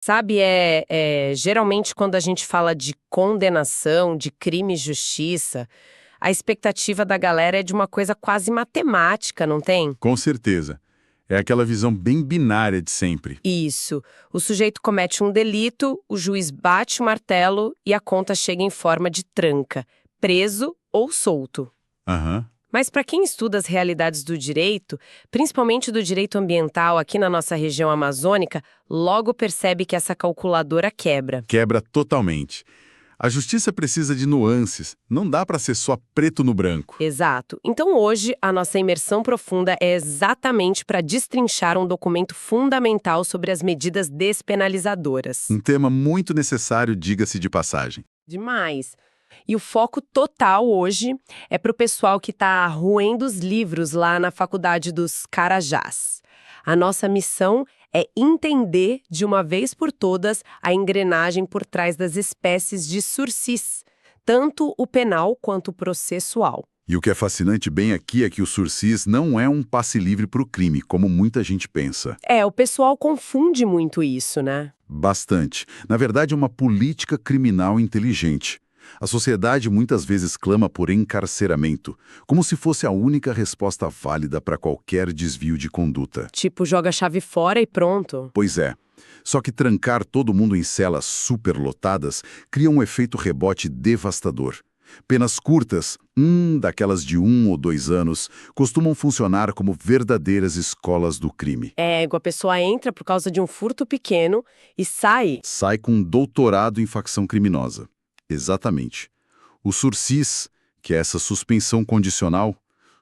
Sabe, geralmente quando a gente fala de condenação, de crime e justiça, a expectativa da galera é de uma coisa quase matemática, não tem? Com certeza. É aquela visão bem binária de sempre. Isso. O sujeito comete um delito, o juiz bate o martelo e a conta chega em forma de tranca, preso ou solto. Aham. Mas para quem estuda as realidades do direito, principalmente do direito ambiental aqui na nossa região amazônica, logo percebe que essa calculadora quebra. Quebra totalmente. A justiça precisa de nuances, não dá para ser só preto no branco. Exato. Então hoje a nossa imersão profunda é exatamente para destrinchar um documento fundamental sobre as medidas despenalizadoras. Um tema muito necessário, diga-se de passagem. Demais. E o foco total hoje é para o pessoal que está roendo os livros lá na Faculdade dos Carajás. A nossa missão é entender de uma vez por todas a engrenagem por trás das espécies de sursis, tanto o penal quanto o processual. E o que é fascinante bem aqui é que o sursis não é um passe livre para o crime, como muita gente pensa. O pessoal confunde muito isso, né? Bastante. Na verdade, é uma política criminal inteligente. A sociedade muitas vezes clama por encarceramento, como se fosse a única resposta válida para qualquer desvio de conduta. Tipo, joga a chave fora e pronto. Pois é. Só que trancar todo mundo em celas superlotadas cria um efeito rebote devastador. Penas curtas, daquelas de 1 ou 2 anos, costumam funcionar como verdadeiras escolas do crime. A pessoa entra por causa de um furto pequeno e sai. Sai com um doutorado em facção criminosa. Exatamente. O sursis, que é essa suspensão condicional,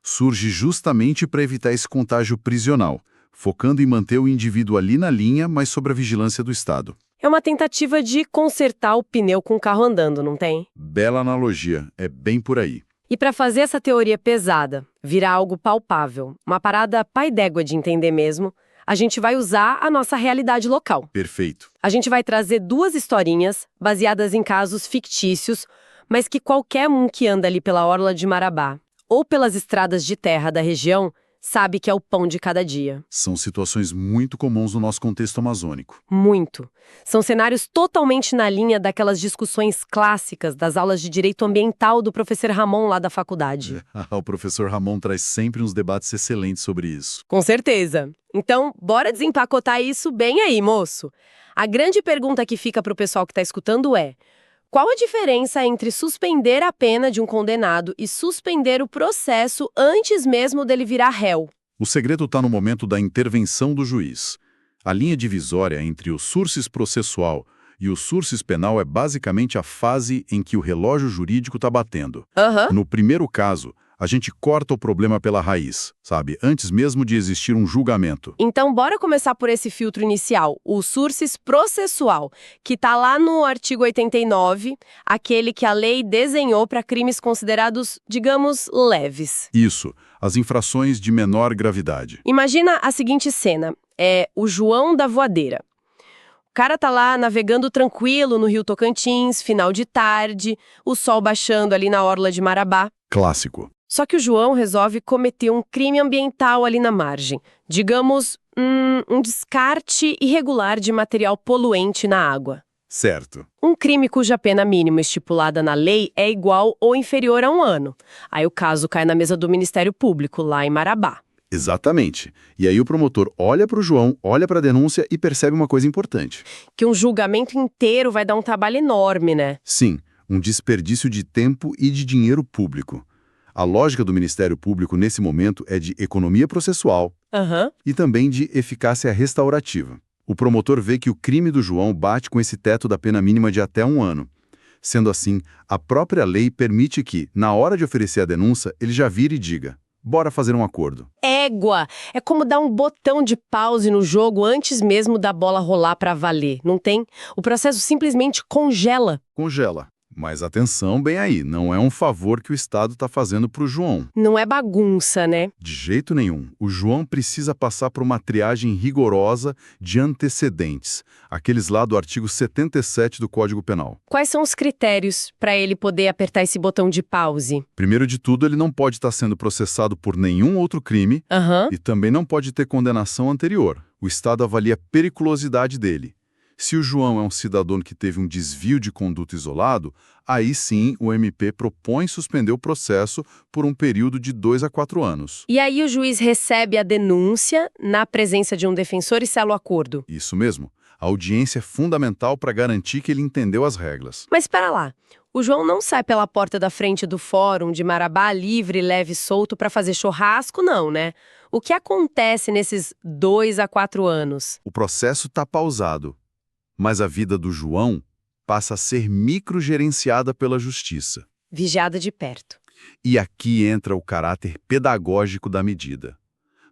surge justamente para evitar esse contágio prisional, focando em manter o indivíduo ali na linha, mas sob a vigilância do Estado. É uma tentativa de consertar o pneu com o carro andando, não tem? Bela analogia, é bem por aí. E para fazer essa teoria pesada virar algo palpável, uma parada pai d'égua de entender mesmo, a gente vai usar a nossa realidade local. Perfeito. A gente vai trazer 2 historinhas baseadas em casos fictícios, mas que qualquer um que anda ali pela orla de Marabá ou pelas estradas de terra da região sabe que é o pão de cada dia. São situações muito comuns no nosso contexto amazônico. Muito. São cenários totalmente na linha daquelas discussões clássicas das aulas de direito ambiental do professor Ramon lá da faculdade. O professor Ramon traz sempre uns debates excelentes sobre isso. Com certeza. Então, bora desempacotar isso bem aí, moço. A grande pergunta que fica para o pessoal que está escutando é: qual a diferença entre suspender a pena de um condenado e suspender o processo antes mesmo dele virar réu? O segredo está no momento da intervenção do juiz. A linha divisória entre o sursis processual e o sursis penal é basicamente a fase em que o relógio jurídico está batendo. No primeiro caso, a gente corta o problema pela raiz, sabe? Antes mesmo de existir um julgamento. Então, bora começar por esse filtro inicial, o sursis processual, que está lá no artigo 89, aquele que a lei desenhou para crimes considerados, digamos, leves. Isso, as infrações de menor gravidade. Imagina a seguinte cena, o João da voadeira. O cara tá lá navegando tranquilo no Rio Tocantins, final de tarde, o sol baixando ali na orla de Marabá. Clássico. Só que o João resolve cometer um crime ambiental ali na margem. Digamos, um descarte irregular de material poluente na água. Certo. Um crime cuja pena mínima estipulada na lei é igual ou inferior a 1 ano. Aí o caso cai na mesa do Ministério Público, lá em Marabá. Exatamente. E aí o promotor olha para o João, olha para a denúncia e percebe uma coisa importante. Que um julgamento inteiro vai dar um trabalho enorme, né? Sim, um desperdício de tempo e de dinheiro público. A lógica do Ministério Público nesse momento é de economia processual e também de eficácia restaurativa. O promotor vê que o crime do João bate com esse teto da pena mínima de até 1 ano. Sendo assim, a própria lei permite que, na hora de oferecer a denúncia, ele já vire e diga: bora fazer um acordo. Égua! É como dar um botão de pause no jogo antes mesmo da bola rolar pra valer, não tem? O processo simplesmente congela. Congela. Mas atenção bem aí, não é um favor que o Estado está fazendo para o João. Não é bagunça, né? De jeito nenhum. O João precisa passar por uma triagem rigorosa de antecedentes, aqueles lá do artigo 77 do Código Penal. Quais são os critérios para ele poder apertar esse botão de pause? Primeiro de tudo, ele não pode estar sendo processado por nenhum outro crime e também não pode ter condenação anterior. O Estado avalia a periculosidade dele. Se o João é um cidadão que teve um desvio de conduta isolado, aí sim o MP propõe suspender o processo por um período de 2 a 4 anos. E aí o juiz recebe a denúncia na presença de um defensor e sela o acordo. Isso mesmo. A audiência é fundamental para garantir que ele entendeu as regras. Mas espera lá, o João não sai pela porta da frente do fórum de Marabá livre, leve e solto para fazer churrasco, não, né? O que acontece nesses 2 a 4 anos? O processo está pausado, mas a vida do João passa a ser microgerenciada pela justiça. Vigiada de perto. E aqui entra o caráter pedagógico da medida.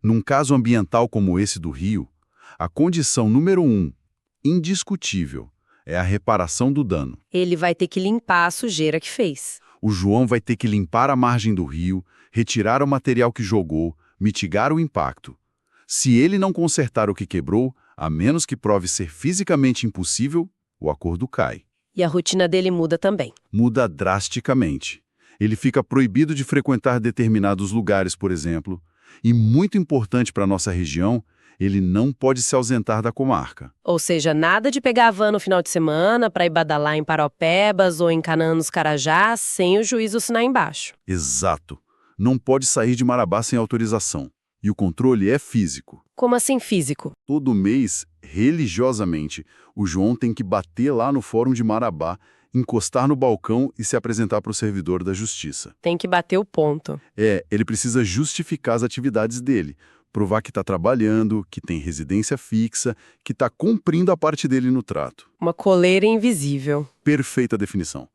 Num caso ambiental como esse do Rio, a condição número 1, indiscutível, é a reparação do dano. Ele vai ter que limpar a sujeira que fez. O João vai ter que limpar a margem do rio, retirar o material que jogou, mitigar o impacto. Se ele não consertar o que quebrou, a menos que prove ser fisicamente impossível, o acordo cai. E a rotina dele muda também. Muda drasticamente. Ele fica proibido de frequentar determinados lugares, por exemplo, e muito importante para a nossa região, ele não pode se ausentar da comarca. Ou seja, nada de pegar a van no final de semana para ir badalar em Paropebas ou em Canaã dos Carajás sem o juiz assinar embaixo. Exato. Não pode sair de Marabá sem autorização. E o controle é físico. Como assim físico? Todo mês, religiosamente, o João tem que bater lá no Fórum de Marabá, encostar no balcão e se apresentar para o servidor da justiça. Tem que bater o ponto. Ele precisa justificar as atividades dele, provar que está trabalhando, que tem residência fixa, que está cumprindo a parte dele no trato. Uma coleira invisível. Perfeita definição.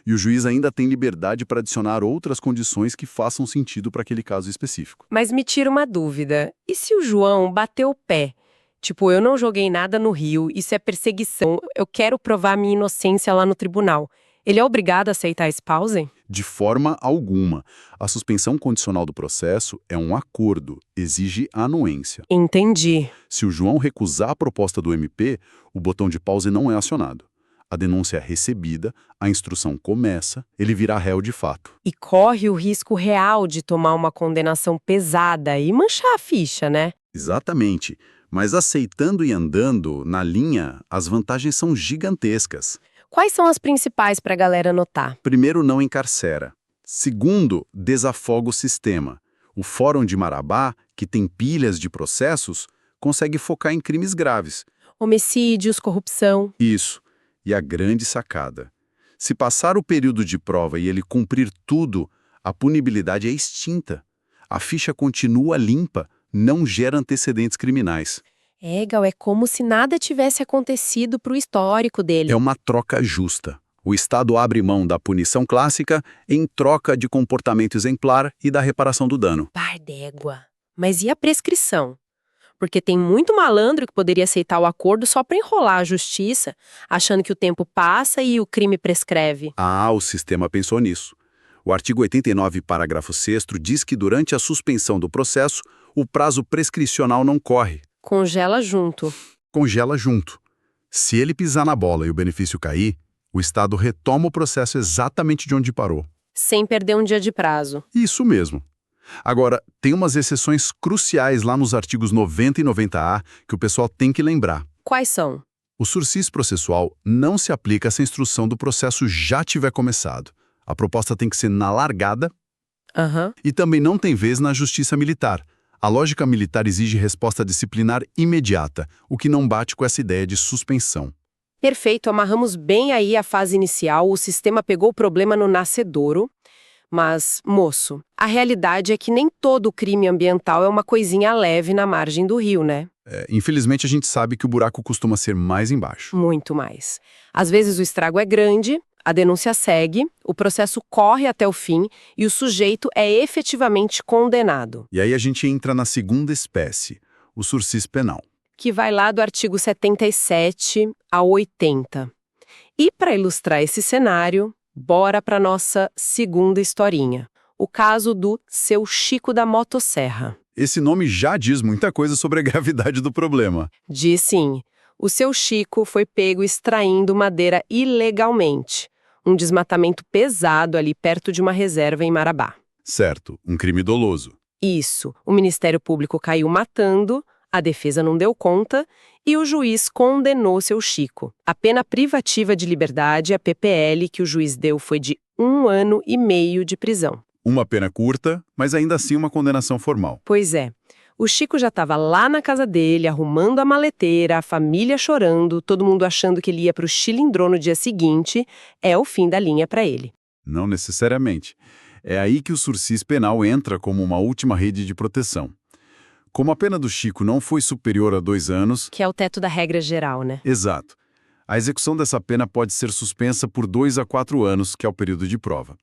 E o juiz ainda tem liberdade para adicionar outras condições que façam sentido para aquele caso específico. Mas me tira uma dúvida. E se o João bateu o pé? Tipo, eu não joguei nada no rio, isso é perseguição, eu quero provar minha inocência lá no tribunal. Ele é obrigado a aceitar esse pause? De forma alguma. A suspensão condicional do processo é um acordo, exige anuência. Entendi. Se o João recusar a proposta do MP, o botão de pause não é acionado. A denúncia é recebida, a instrução começa, ele virá réu de fato. E corre o risco real de tomar uma condenação pesada e manchar a ficha, né? Exatamente. Mas aceitando e andando na linha, as vantagens são gigantescas. Quais são as principais para a galera notar? Primeiro, não encarcera. Segundo, desafoga o sistema. O Fórum de Marabá, que tem pilhas de processos, consegue focar em crimes graves. Homicídios, corrupção. Isso. E a grande sacada. Se passar o período de prova e ele cumprir tudo, a punibilidade é extinta. A ficha continua limpa, não gera antecedentes criminais. Gal, é como se nada tivesse acontecido pro histórico dele. É uma troca justa. O Estado abre mão da punição clássica em troca de comportamento exemplar e da reparação do dano. Par d'égua. Mas e a prescrição? Porque tem muito malandro que poderia aceitar o acordo só para enrolar a justiça, achando que o tempo passa e o crime prescreve. O sistema pensou nisso. O artigo 89, parágrafo 6º, diz que durante a suspensão do processo, o prazo prescricional não corre. Congela junto. Congela junto. Se ele pisar na bola e o benefício cair, o Estado retoma o processo exatamente de onde parou. Sem perder um dia de prazo. Isso mesmo. Agora, tem umas exceções cruciais lá nos artigos 90 e 90A que o pessoal tem que lembrar. Quais são? O sursis processual não se aplica se a instrução do processo já tiver começado. A proposta tem que ser na largada e também não tem vez na justiça militar. A lógica militar exige resposta disciplinar imediata, o que não bate com essa ideia de suspensão. Perfeito, amarramos bem aí a fase inicial, o sistema pegou o problema no nascedouro. Mas, moço, a realidade é que nem todo crime ambiental é uma coisinha leve na margem do rio, né? Infelizmente, a gente sabe que o buraco costuma ser mais embaixo. Muito mais. Às vezes o estrago é grande, a denúncia segue, o processo corre até o fim e o sujeito é efetivamente condenado. E aí a gente entra na segunda espécie, o sursis penal. Que vai lá do artigo 77 a 80. E para ilustrar esse cenário, bora para nossa segunda historinha. O caso do Seu Chico da Motosserra. Esse nome já diz muita coisa sobre a gravidade do problema. Diz sim. O Seu Chico foi pego extraindo madeira ilegalmente. Um desmatamento pesado ali perto de uma reserva em Marabá. Certo, um crime doloso. Isso. O Ministério Público caiu matando, A defesa não deu conta e o juiz condenou seu Chico. A pena privativa de liberdade, a PPL, que o juiz deu foi de 1 ano e meio de prisão. Uma pena curta, mas ainda assim uma condenação formal. Pois é. O Chico já estava lá na casa dele, arrumando a maleteira, a família chorando, todo mundo achando que ele ia para o Chilindrô no dia seguinte. É o fim da linha para ele. Não necessariamente. É aí que o sursis penal entra como uma última rede de proteção. Como a pena do Chico não foi superior a 2 anos... Que é o teto da regra geral, né? Exato. A execução dessa pena pode ser suspensa por 2 a 4 anos, que é o período de prova.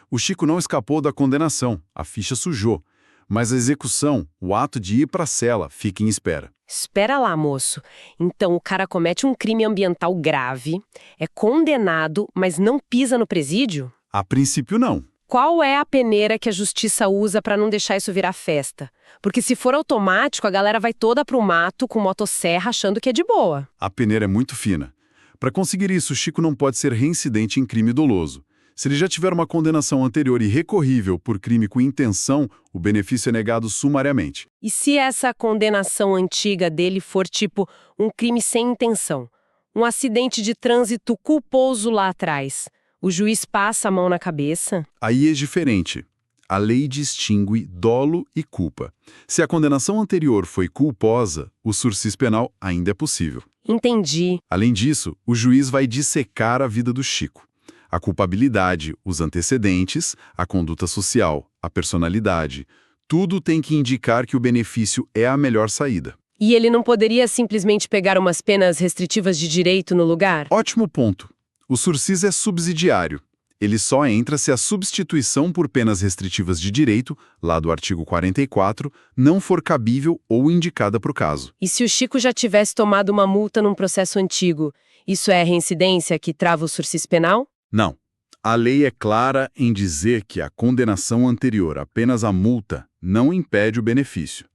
O Chico não escapou da condenação, a ficha sujou. Mas a execução, o ato de ir para a cela, fica em espera. Espera lá, moço. Então o cara comete um crime ambiental grave, é condenado, mas não pisa no presídio? A princípio, não. Qual é a peneira que a justiça usa para não deixar isso virar festa? Porque se for automático, a galera vai toda pro mato com motosserra achando que é de boa. A peneira é muito fina. Para conseguir isso, o Chico não pode ser reincidente em crime doloso. Se ele já tiver uma condenação anterior irrecorrível por crime com intenção, o benefício é negado sumariamente. E se essa condenação antiga dele for tipo um crime sem intenção? Um acidente de trânsito culposo lá atrás? O juiz passa a mão na cabeça? Aí é diferente. A lei distingue dolo e culpa. Se a condenação anterior foi culposa, o sursis penal ainda é possível. Entendi. Além disso, o juiz vai dissecar a vida do Chico. A culpabilidade, os antecedentes, a conduta social, a personalidade. Tudo tem que indicar que o benefício é a melhor saída. E ele não poderia simplesmente pegar umas penas restritivas de direito no lugar? Ótimo ponto. O sursis é subsidiário. Ele só entra se a substituição por penas restritivas de direito, lá do artigo 44, não for cabível ou indicada para o caso. E se o Chico já tivesse tomado uma multa num processo antigo, isso é reincidência que trava o sursis penal? Não. A lei é clara em dizer que a condenação anterior apenas à multa não impede o benefício.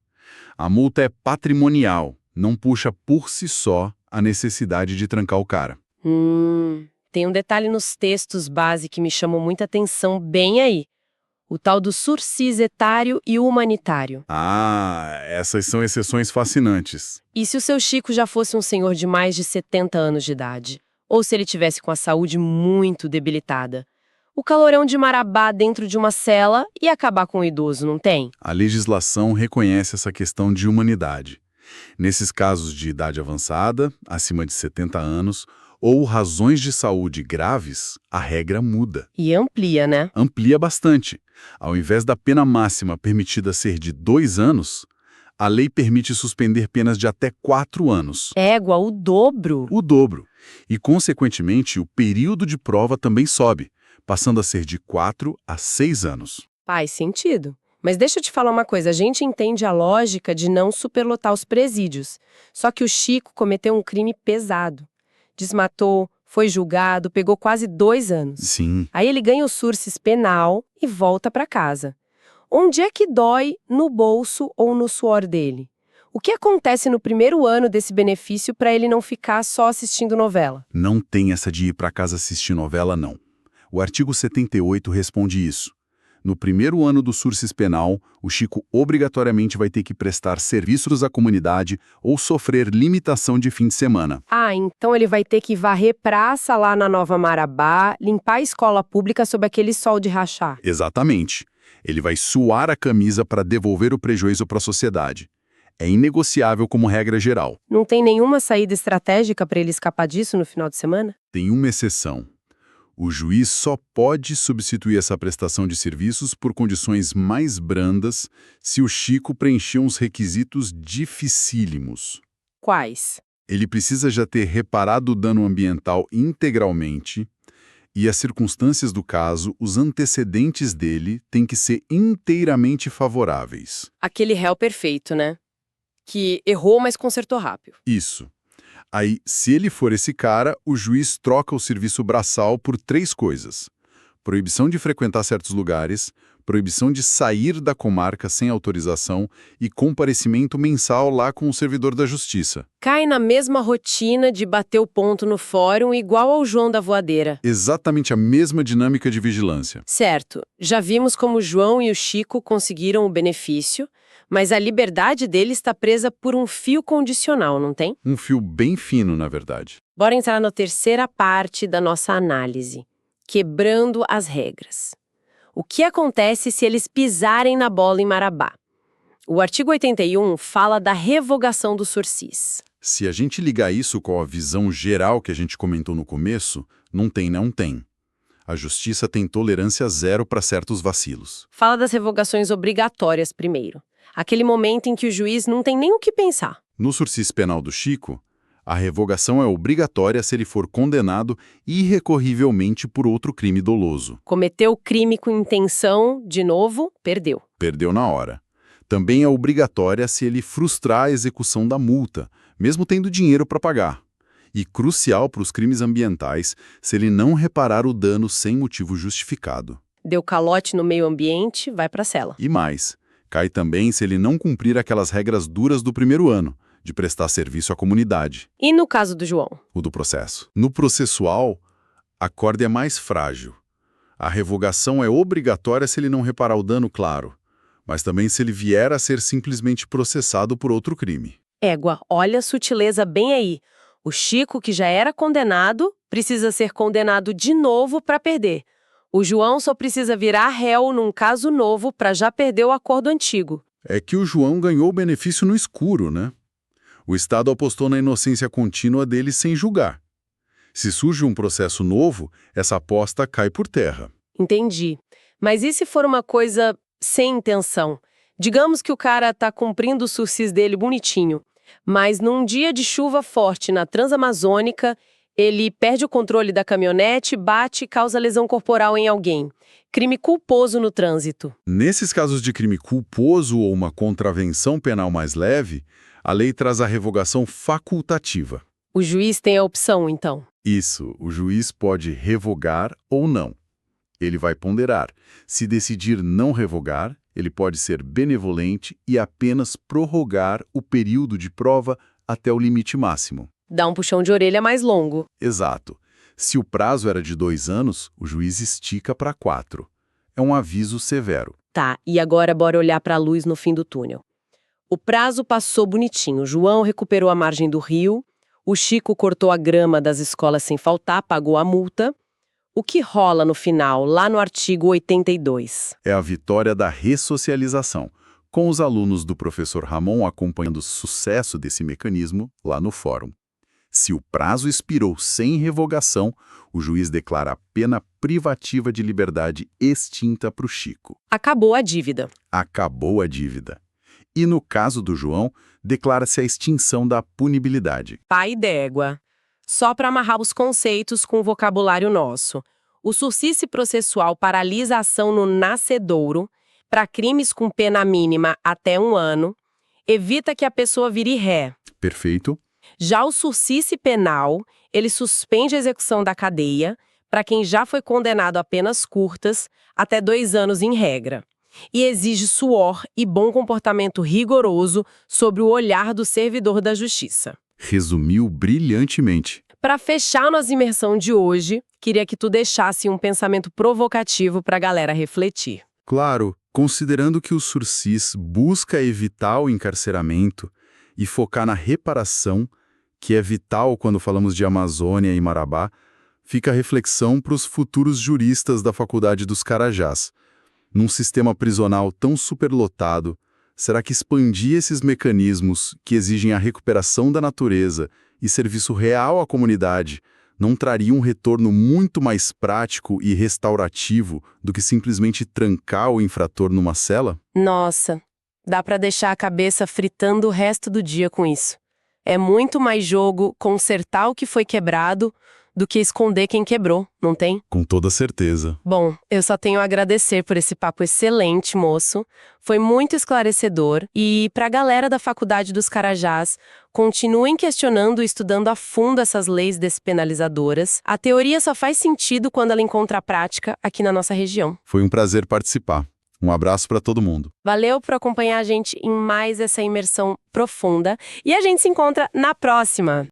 A multa é patrimonial, não puxa por si só a necessidade de trancar o cara. Tem um detalhe nos textos base que me chamou muita atenção bem aí. O tal do sursis etário e humanitário. Ah, essas são exceções fascinantes. E se o seu Chico já fosse um senhor de mais de 70 anos de idade? Ou se ele tivesse com a saúde muito debilitada? O calorão de Marabá dentro de uma cela e acabar com o idoso, não tem? A legislação reconhece essa questão de humanidade. Nesses casos de idade avançada, acima de 70 anos, ou razões de saúde graves, a regra muda. E amplia, né? Amplia bastante. Ao invés da pena máxima permitida ser de 2 anos, a lei permite suspender penas de até 4 anos. Égua, o dobro. O dobro. E, consequentemente, o período de prova também sobe, passando a ser de 4 a 6 anos. Faz sentido. Mas deixa eu te falar uma coisa, a gente entende a lógica de não superlotar os presídios. Só que o Chico cometeu um crime pesado. Desmatou, foi julgado, pegou quase 2 anos. Sim. Aí ele ganha o sursis penal e volta para casa. Onde é que dói no bolso ou no suor dele? O que acontece no primeiro ano desse benefício para ele não ficar só assistindo novela? Não tem essa de ir para casa assistir novela, não. O artigo 78 responde isso. No primeiro ano do sursis penal, o Chico obrigatoriamente vai ter que prestar serviços à comunidade ou sofrer limitação de fim de semana. Ah, então ele vai ter que varrer praça lá na Nova Marabá, limpar a escola pública sob aquele sol de rachar. Exatamente. Ele vai suar a camisa para devolver o prejuízo para a sociedade. É inegociável como regra geral. Não tem nenhuma saída estratégica para ele escapar disso no final de semana? Tem uma exceção. O juiz só pode substituir essa prestação de serviços por condições mais brandas se o Chico preencher uns requisitos dificílimos. Quais? Ele precisa já ter reparado o dano ambiental integralmente e as circunstâncias do caso, os antecedentes dele, têm que ser inteiramente favoráveis. Aquele réu perfeito, né? Que errou, mas consertou rápido. Isso. Aí, se ele for esse cara, o juiz troca o serviço braçal por 3 coisas. Proibição de frequentar certos lugares, proibição de sair da comarca sem autorização e comparecimento mensal lá com o servidor da justiça. Cai na mesma rotina de bater o ponto no fórum igual ao João da Voadeira. Exatamente a mesma dinâmica de vigilância. Certo. Já vimos como o João e o Chico conseguiram o benefício, Mas a liberdade dele está presa por um fio condicional, não tem? Um fio bem fino, na verdade. Bora entrar na terceira parte da nossa análise, quebrando as regras. O que acontece se eles pisarem na bola em Marabá? O artigo 81 fala da revogação do sursis. Se a gente ligar isso com a visão geral que a gente comentou no começo, não tem. A justiça tem tolerância zero para certos vacilos. Fala das revogações obrigatórias primeiro. Aquele momento em que o juiz não tem nem o que pensar. No sursis penal do Chico, a revogação é obrigatória se ele for condenado irrecorrivelmente por outro crime doloso. Cometeu o crime com intenção, de novo, perdeu. Perdeu na hora. Também é obrigatória se ele frustrar a execução da multa, mesmo tendo dinheiro para pagar. E crucial para os crimes ambientais se ele não reparar o dano sem motivo justificado. Deu calote no meio ambiente, vai para a cela. E mais, cai também se ele não cumprir aquelas regras duras do primeiro ano, de prestar serviço à comunidade. E no caso do João? O do processo. No processual, a corda é mais frágil. A revogação é obrigatória se ele não reparar o dano, claro, mas também se ele vier a ser simplesmente processado por outro crime. Égua, olha a sutileza bem aí. O Chico, que já era condenado, precisa ser condenado de novo para perder. O João só precisa virar réu num caso novo para já perder o acordo antigo. É que o João ganhou o benefício no escuro, né? O Estado apostou na inocência contínua dele sem julgar. Se surge um processo novo, essa aposta cai por terra. Entendi. Mas e se for uma coisa sem intenção? Digamos que o cara tá cumprindo o sursis dele bonitinho, mas num dia de chuva forte na Transamazônica, ele perde o controle da caminhonete, bate e causa lesão corporal em alguém. Crime culposo no trânsito. Nesses casos de crime culposo ou uma contravenção penal mais leve, a lei traz a revogação facultativa. O juiz tem a opção, então? Isso, o juiz pode revogar ou não. Ele vai ponderar. Se decidir não revogar, ele pode ser benevolente e apenas prorrogar o período de prova até o limite máximo. Dá um puxão de orelha mais longo. Exato. Se o prazo era de 2 anos, o juiz estica para 4. É um aviso severo. Tá, e agora bora olhar para a luz no fim do túnel. O prazo passou bonitinho. O João recuperou a margem do rio, o Chico cortou a grama das escolas sem faltar, pagou a multa. O que rola no final, lá no artigo 82? É a vitória da ressocialização, com os alunos do professor Ramon acompanhando o sucesso desse mecanismo lá no fórum. Se o prazo expirou sem revogação, o juiz declara a pena privativa de liberdade extinta para o Chico. Acabou a dívida. Acabou a dívida. E no caso do João, declara-se a extinção da punibilidade. Pai d'égua. Só para amarrar os conceitos com o vocabulário nosso. O sursis processual paralisa a ação no nascedouro para crimes com pena mínima até 1 ano, evita que a pessoa vire ré. Perfeito. Já o sursis penal, ele suspende a execução da cadeia para quem já foi condenado a penas curtas, até 2 anos em regra. E exige suor e bom comportamento rigoroso sobre o olhar do servidor da justiça. Resumiu brilhantemente. Para fechar nossa imersão de hoje, queria que tu deixasse um pensamento provocativo para a galera refletir. Claro, considerando que o sursis busca evitar o encarceramento e focar na reparação, que é vital quando falamos de Amazônia e Marabá, fica a reflexão para os futuros juristas da Faculdade dos Carajás. Num sistema prisional tão superlotado, será que expandir esses mecanismos que exigem a recuperação da natureza e serviço real à comunidade não traria um retorno muito mais prático e restaurativo do que simplesmente trancar o infrator numa cela? Nossa, dá para deixar a cabeça fritando o resto do dia com isso. É muito mais jogo consertar o que foi quebrado do que esconder quem quebrou, não tem? Com toda certeza. Bom, eu só tenho a agradecer por esse papo excelente, moço. Foi muito esclarecedor. E pra galera da Faculdade dos Carajás, continuem questionando e estudando a fundo essas leis despenalizadoras. A teoria só faz sentido quando ela encontra a prática aqui na nossa região. Foi um prazer participar. Um abraço para todo mundo. Valeu por acompanhar a gente em mais essa imersão profunda. E a gente se encontra na próxima!